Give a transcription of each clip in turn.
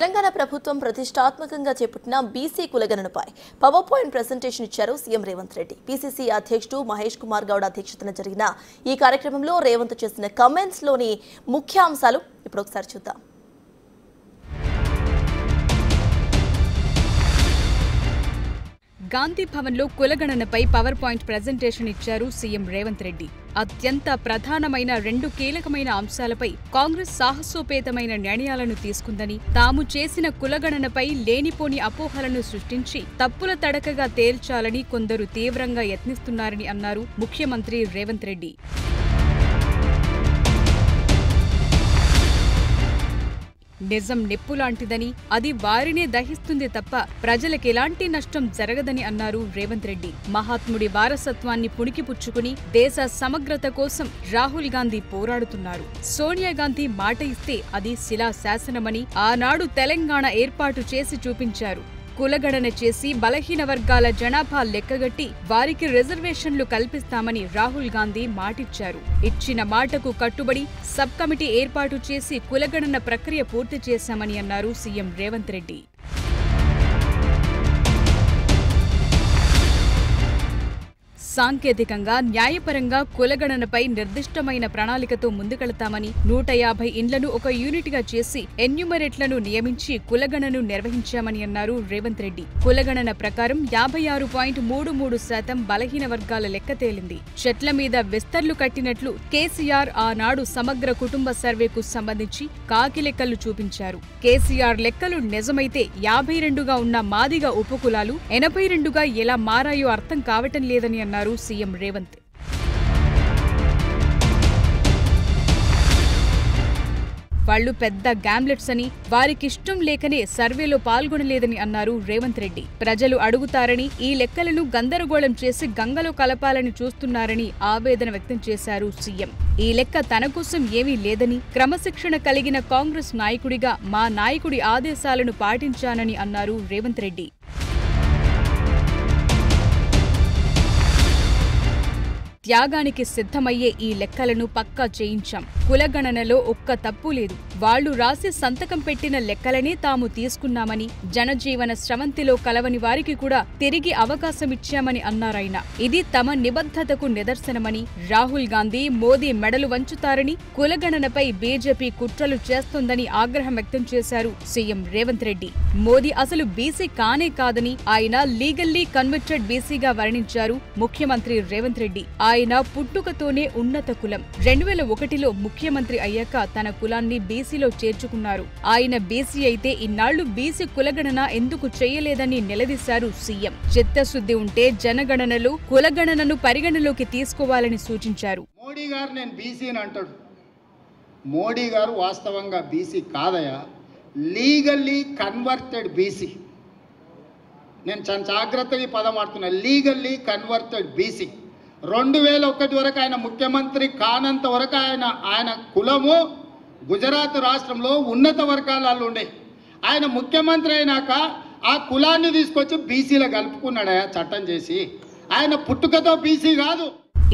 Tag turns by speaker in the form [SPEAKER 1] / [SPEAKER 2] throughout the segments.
[SPEAKER 1] తెలంగాణ ప్రభుత్వం ప్రతిష్టాత్మకంగా చేపట్టిన బీసీ కులగణనపై పవర్ పాయింట్ ప్రెజెంటేషన్ ఇచ్చారు సీఎం రేవంత్ రెడ్డి. పీసీసీ అధ్యక్షుడు మహేష్ కుమార్ గౌడ్ అధ్యక్షతన జరిగిన ఈ కార్యక్రమంలో రేవంత్ చేసిన కామెంట్స్ లోని ముఖ్యాంశాలు ఇప్పుడు ఒకసారి చూద్దాం.
[SPEAKER 2] గాంధీ భవన్లో కులగణనపై పవర్ పాయింట్ ప్రెజెంటేషన్ ఇచ్చారు సీఎం రేవంత్ రెడ్డి. అత్యంత ప్రధానమైన రెండు కీలకమైన అంశాలపై కాంగ్రెస్ సాహసోపేతమైన నిర్ణయాలను తీసుకుందని, తాము చేసిన కులగణనపై లేనిపోని అపోహలను సృష్టించి తప్పుల తడకగా తేల్చాలని కొందరు తీవ్రంగా యత్నిస్తున్నారని అన్నారు ముఖ్యమంత్రి రేవంత్ రెడ్డి. నిజం నిప్పులాంటిదని, అది వారినే దహిస్తుంది తప్ప ప్రజలకెలాంటి నష్టం జరగదని అన్నారు రేవంత్ రెడ్డి. మహాత్ముడి వారసత్వాన్ని పుణికిపుచ్చుకుని దేశ సమగ్రత కోసం రాహుల్ గాంధీ పోరాడుతున్నారు. సోనియా గాంధీ మాట ఇస్తే అది శిలా శాసనమని ఆనాడు తెలంగాణ ఏర్పాటు చేసి చూపించారు. కులగణన చేసి బలహీన వర్గాల జనాభా లెక్కగట్టి వారికి రిజర్వేషన్లు కల్పిస్తామని రాహుల్ గాంధీ మాటిచ్చారు. ఇచ్చిన మాటకు కట్టుబడి సబ్ కమిటీ ఏర్పాటు చేసి కులగణన ప్రక్రియ పూర్తి చేశామని అన్నారు సీఎం రేవంత్ రెడ్డి. సాంకేతికంగా, న్యాయపరంగా కులగణనపై నిర్దిష్టమైన ప్రణాళికతో ముందుకెళతామని, 150 ఇండ్లను ఒక యూనిట్గా చేసి ఎన్యూమరేట్లను నియమించి కులగణను నిర్వహించామని అన్నారు రేవంత్ రెడ్డి. కులగణన ప్రకారం 56.33% బలహీన వర్గాల లెక్క తేలింది. చెట్ల మీద విస్తర్లు కట్టినట్లు కేసీఆర్ ఆనాడు సమగ్ర కుటుంబ సర్వేకు సంబంధించి కాకి లెక్కలు చూపించారు. కేసీఆర్ లెక్కలు నిజమైతే 52గా ఉన్న మాదిగ ఉపకులాలు 82గా ఎలా మారాయో అర్థం కావటం లేదని అన్నారు సీఎం రేవంత్. వాళ్లు పెద్ద గ్యాంబ్లెట్స్ అని, వారికిష్టం లేకనే సర్వేలో పాల్గొనలేదని అన్నారు రేవంత్ రెడ్డి. ప్రజలు అడుగుతారని ఈ లెక్కలను గందరగోళం చేసి గంగలో కలపాలని చూస్తున్నారని ఆవేదన వ్యక్తం చేశారు సీఎం. ఈ లెక్క తన కోసం ఏమీ లేదని, క్రమశిక్షణ కలిగిన కాంగ్రెస్ నాయకుడిగా మా నాయకుడి ఆదేశాలను పాటించానని అన్నారు రేవంత్ రెడ్డి. త్యాగానికి సిద్ధమయ్యే ఈ లెక్కలను పక్కా చేయించాం. కులగణనలో ఒక్క తప్పు లేదు. వాళ్లు రాసి సంతకం పెట్టిన లెక్కలనే తాము తీసుకున్నామని, జనజీవన స్రవంతిలో కలవని వారికి కూడా తిరిగి అవకాశమిచ్చామని అన్నారాయన. ఇది తమ నిబద్ధతకు నిదర్శనమని, రాహుల్ గాంధీ, మోదీ మెడలు వంచుతారని, కులగణనపై బీజేపీ కుట్రలు చేస్తోందని ఆగ్రహం వ్యక్తం చేశారు సీఎం రేవంత్ రెడ్డి. మోదీ అసలు బీసీ కానే కాదని ఆయన లీగల్లీ కన్వర్టెడ్ బీసీగా వర్ణించారు ముఖ్యమంత్రి రేవంత్ రెడ్డి. ఆయన పుట్టుకతోనే ఉన్నత కులం. 2001లో ముఖ్యమంత్రి అయ్యాక తన కులాన్ని బీసీలో చేర్చుకున్నారు. ఆయన బీసీ అయితే ఇన్నాళ్లు బీసీ కులగణన ఎందుకు చేయలేదని నిలదీశారు సీఎం. చిత్తశుద్ధి ఉంటే జనగణనలో కులగణనను పరిగణలోకి తీసుకోవాలని సూచించారు.
[SPEAKER 3] మోడీ గారు నేను బీసీ అని అంటాడు. మోడీ గారు వాస్తవంగా బీసీ కాదయా, లీగల్లీ కన్వర్టెడ్ బీసీ. నేను చాలా జాగ్రత్తగా ఈ పదం ఆడుతున్నా, లీగల్లీ కన్వర్టెడ్ బీసీ. 2001 వరకు ఆయన ముఖ్యమంత్రి కానంత వరకు ఆయన కులము గుజరాత్ రాష్ట్రంలో ఉన్నత వర్గాలలో ఉండే. ఆయన ముఖ్యమంత్రి అయినాక ఆ కులాన్ని తీసుకొచ్చి బీసీలో కలుపుకున్నాడా చట్టం చేసి. ఆయన పుట్టుకతో బీసీ కాదు.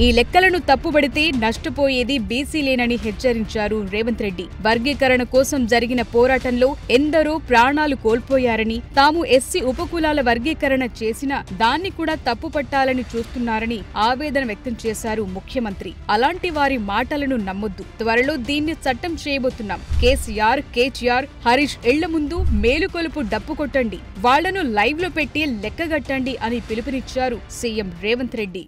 [SPEAKER 2] ఈ లెక్కలను తప్పుబడితే నష్టపోయేది బీసీలేనని హెచ్చరించారు రేవంత్ రెడ్డి. వర్గీకరణ కోసం జరిగిన పోరాటంలో ఎందరో ప్రాణాలు కోల్పోయారని, తాము ఎస్సీ ఉపకులాల వర్గీకరణ చేసినా దాన్ని కూడా తప్పుపట్టాలని చూస్తున్నారని ఆవేదన వ్యక్తం చేశారు ముఖ్యమంత్రి. అలాంటి వారి మాటలను నమ్మొద్దు. త్వరలో దీన్ని చట్టం చేయబోతున్నాం. కేసీఆర్, కేటీఆర్, హరీష్ ఇళ్ల ముందు మేలుకొలుపు డప్పు కొట్టండి, వాళ్లను లైవ్ లో పెట్టి లెక్కగట్టండి అని పిలుపునిచ్చారు సీఎం రేవంత్ రెడ్డి.